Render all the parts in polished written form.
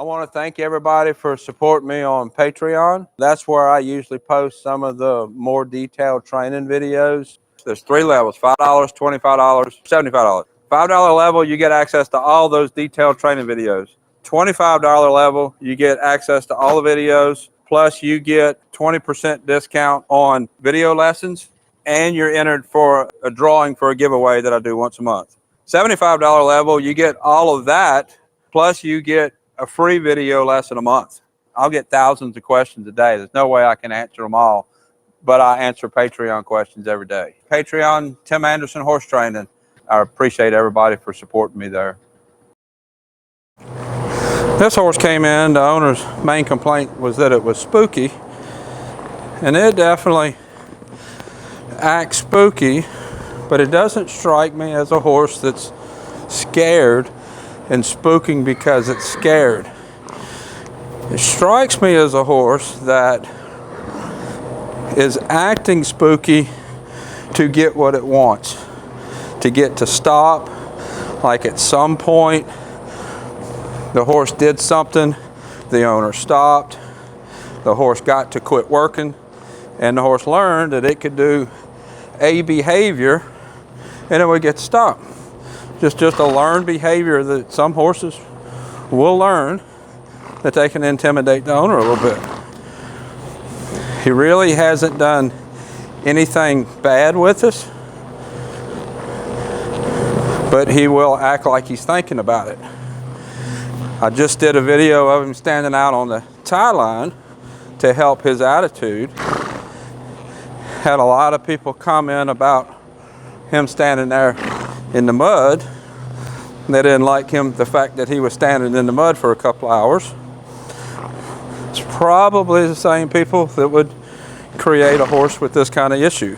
want to thank everybody for supporting me on Patreon. That's where I usually post some of the more detailed training videos. There's 3 levels, $5, $25, $75. $5 level, you get access to all those detailed training videos. $25 level, you get access to all the videos, plus you get 20% discount on video lessons, and you're entered for a drawing for a giveaway that I do once a month. $75 level, you get all of that, plus you get a free video lesson a month. I'll get thousands of questions a day. There's no way I can answer them all, but I answer Patreon questions every day. Patreon, Tim Anderson Horse Training. I appreciate everybody for supporting me there. This horse came in, the owner's main complaint was that it was spooky, and it definitely acts spooky, but it doesn't strike me as a horse that's scared and spooking because it's scared. It strikes me as a horse that is acting spooky to get what it wants, to get to stop. Like at some point the horse did something, the owner stopped, the horse got to quit working, and the horse learned that it could do a behavior and it would get stopped. Just a learned behavior that some horses will learn, that they can intimidate the owner a little bit. He really hasn't done anything bad with us, but he will act like he's thinking about it. I just did a video of him standing out on the tie line to help his attitude. Had a lot of people comment about him standing there in the mud. They didn't like the fact that he was standing in the mud for a couple hours. It's probably the same people that would create a horse with this kind of issue.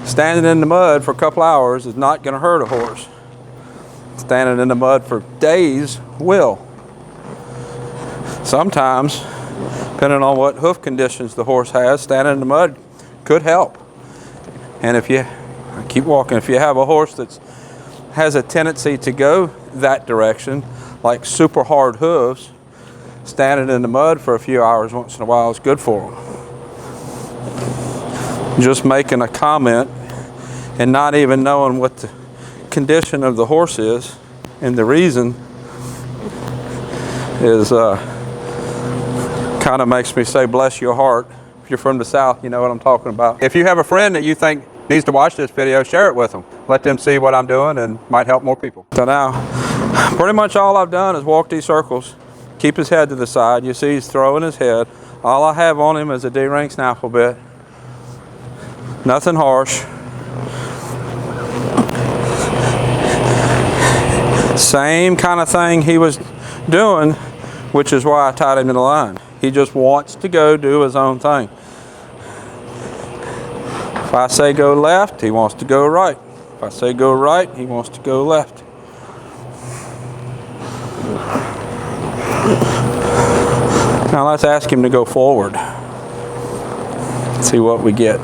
Standing in the mud for a couple hours is not going to hurt a horse. Standing in the mud for days will. Sometimes, depending on what hoof conditions the horse has, standing in the mud could help. And if you keep walking, if you have a horse that has a tendency to go that direction, like super hard hooves, standing in the mud for a few hours once in a while is good for them. Just making a comment and not even knowing what the condition of the horse is and the reason is kind of makes me say bless your heart. If you're from the South, you know what I'm talking about. If you have a friend that you think needs to watch this video, share it with them. Let them see what I'm doing and might help more people. So now, pretty much all I've done is walk these circles, keep his head to the side. You see he's throwing his head. All I have on him is a D-ring snaffle bit. Nothing harsh. Same kind of thing he was doing, which is why I tied him in the line. He just wants to go do his own thing. If I say go left, he wants to go right. If I say go right, he wants to go left. Now let's ask him to go forward. See what we get.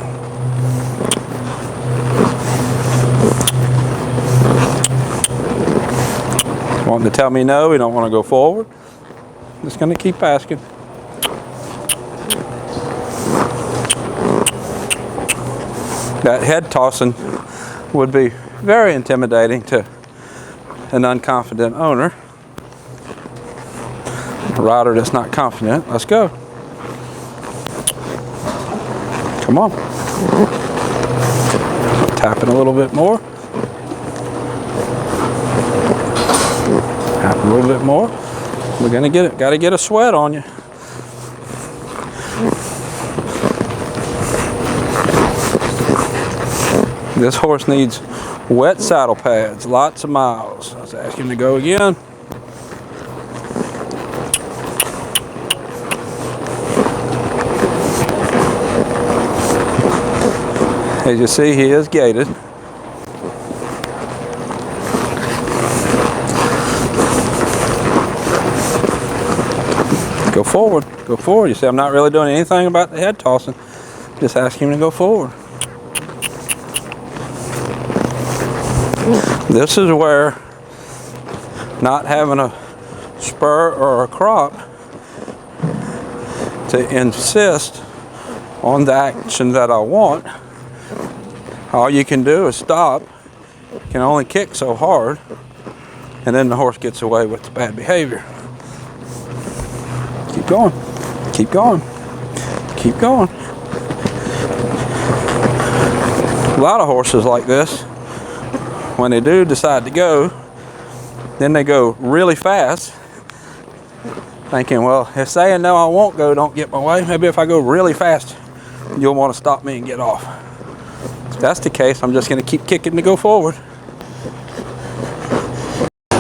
Wanting to tell me no, we don't want to go forward. Just going to keep asking. That head tossing would be very intimidating to an unconfident owner. A rider that's not confident. Let's go. Come on. Tapping a little bit more. Tap a little bit more. We're gonna get it. Got to get a sweat on you. This horse needs wet saddle pads, lots of miles. Let's ask him to go again. As you see, he is gated. Go forward, go forward. You see, I'm not really doing anything about the head tossing. Just ask him to go forward. This is where not having a spur or a crop to insist on the action that I want. All you can do is stop. You can only kick so hard, and then the horse gets away with the bad behavior. Keep going, keep going, keep going. A lot of horses like this, when they do decide to go, then they go really fast, thinking, well, if saying no, I won't go, don't get my way, maybe if I go really fast, you'll want to stop me and get off. If that's the case, I'm just going to keep kicking to go forward.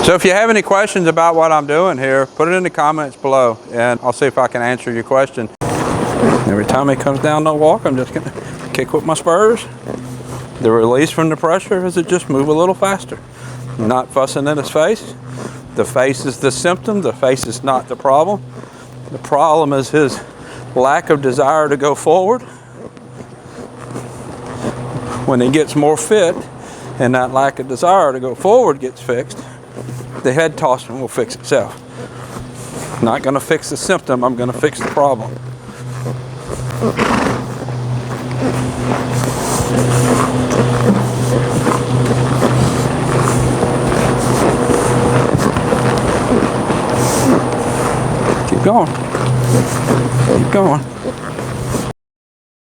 So if you have any questions about what I'm doing here, put it in the comments below, and I'll see if I can answer your question. Every time he comes down the walk, I'm just going to kick with my spurs. The release from the pressure is to just move a little faster. Not fussing in his face. The face is the symptom. The face is not the problem. The problem is his lack of desire to go forward. When he gets more fit and that lack of desire to go forward gets fixed, the head tossing will fix itself. I'm not going to fix the symptom. I'm going to fix the problem. Keep going. Keep going.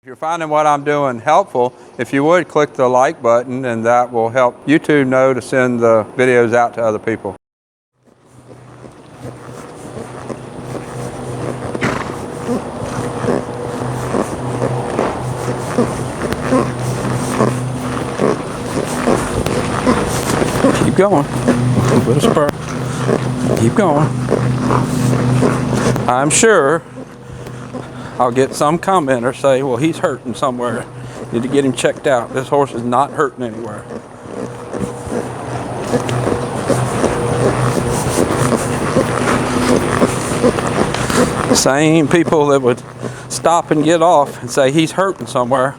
If you're finding what I'm doing helpful, if you would click the like button, and that will help YouTube know to send the videos out to other people. Keep going. With a spur. Keep going. I'm sure I'll get some commenter say, well, he's hurting somewhere. Need to get him checked out. This horse is not hurting anywhere. Same people that would stop and get off and say he's hurting somewhere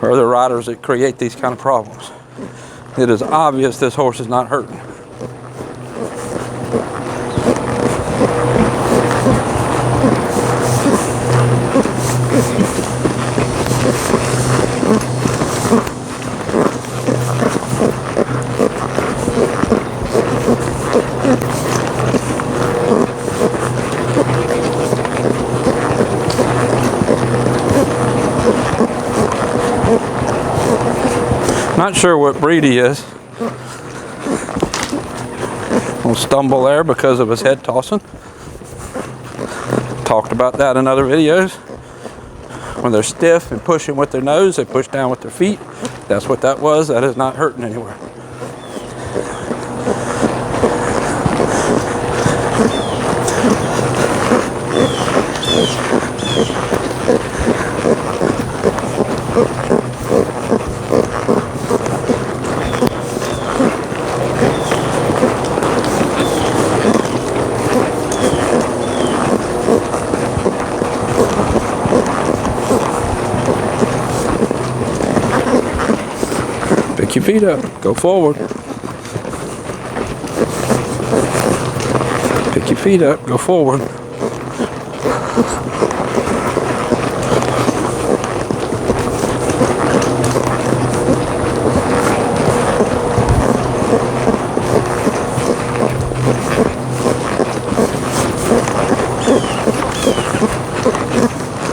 are the riders that create these kind of problems. It is obvious this horse is not hurting. Not sure what breed he is. We'll stumble there because of his head tossing. Talked about that in other videos. When they're stiff and pushing with their nose, they push down with their feet. That's what that was. That is not hurting anywhere. Pick your feet up, go forward. Pick your feet up, go forward.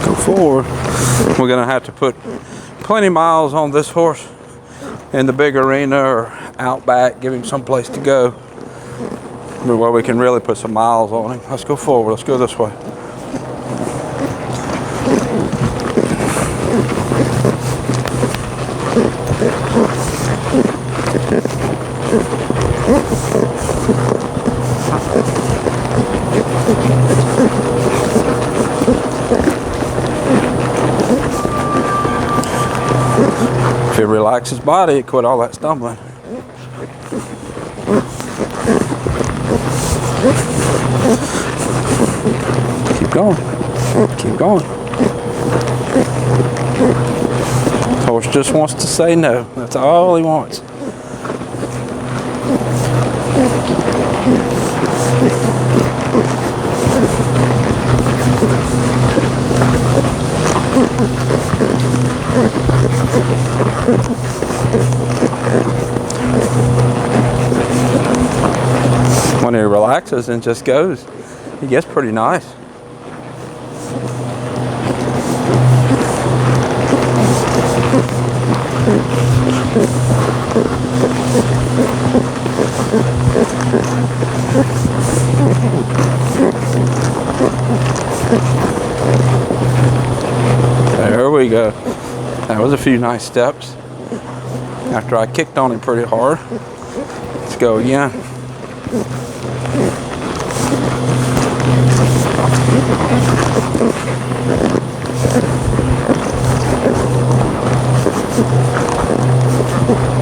Go forward. We're going to have to put plenty of miles on this horse in the big arena or out back, give him some place to go where we can really put some miles on him. Let's go forward. Let's go this way. If he relax his body, it quit all that stumbling. Keep going. Keep going. The horse just wants to say no. That's all he wants. When he relaxes and just goes, he gets pretty nice. There we go. That was a few nice steps after I kicked on him pretty hard. Let's go again.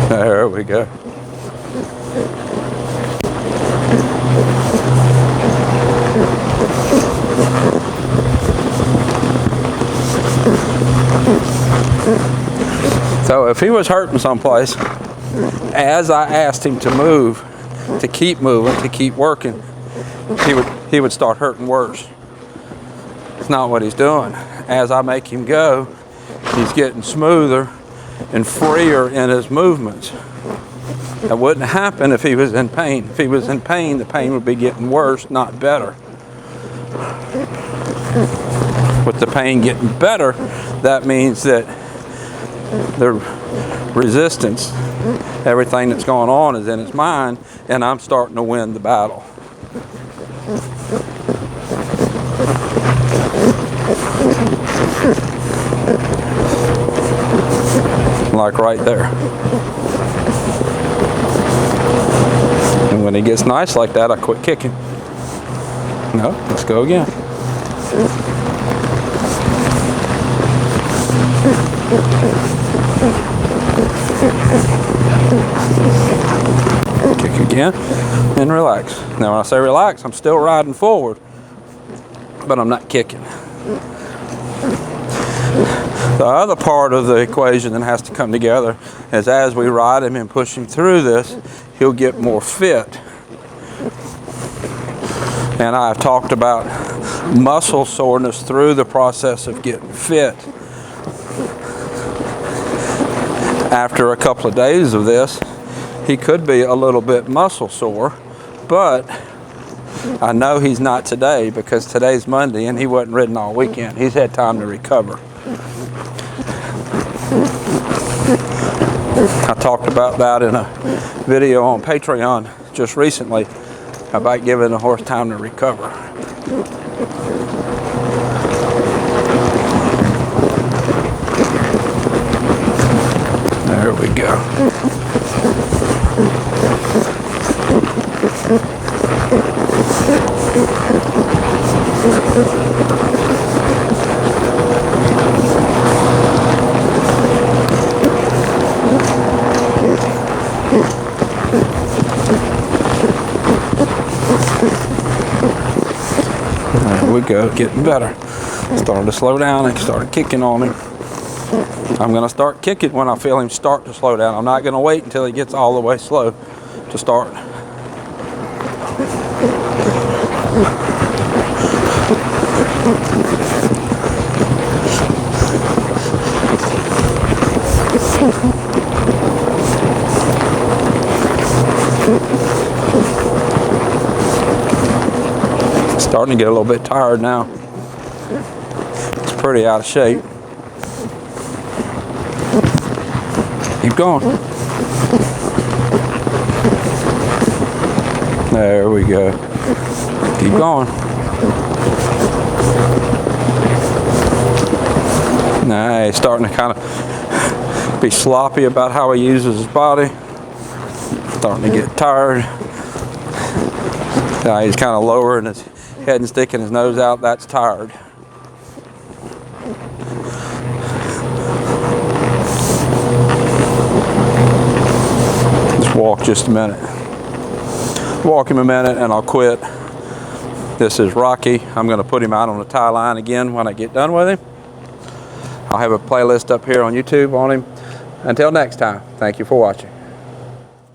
There we go. So if he was hurting someplace, as I asked him to move, to keep moving, to keep working, he would start hurting worse. It's not what he's doing. As I make him go, he's getting smoother and freer in his movements. That wouldn't happen if he was in pain. If he was in pain, the pain would be getting worse, not better. With the pain getting better, that means that the resistance, everything that's going on is in his mind, and I'm starting to win the battle. Like right there. And when he gets nice like that, I quit kicking. No, let's go again. Kick again and relax. Now when I say relax, I'm still riding forward, but I'm not kicking. The other part of the equation that has to come together is as we ride him and push him through this, he'll get more fit. And I've talked about muscle soreness through the process of getting fit. After a couple of days of this, he could be a little bit muscle sore, but I know he's not today because today's Monday and he wasn't ridden all weekend. He's had time to recover. I talked about that in a video on Patreon just recently about giving a horse time to recover. There we go. There we go, getting better. Starting to slow down and started kicking on him. I'm going to start kicking when I feel him start to slow down. I'm not going to wait until he gets all the way slow to start. Starting to get a little bit tired now. It's pretty out of shape. Keep going. There we go. Keep going. Now he's starting to kind of be sloppy about how he uses his body. Starting to get tired. Now he's kind of lowering his head and sticking his nose out. That's tired. Let's walk just a minute. Walk him a minute and I'll quit. This is Rocky. I'm going to put him out on the tie line again when I get done with him. I'll have a playlist up here on YouTube on him. Until next time, thank you for watching.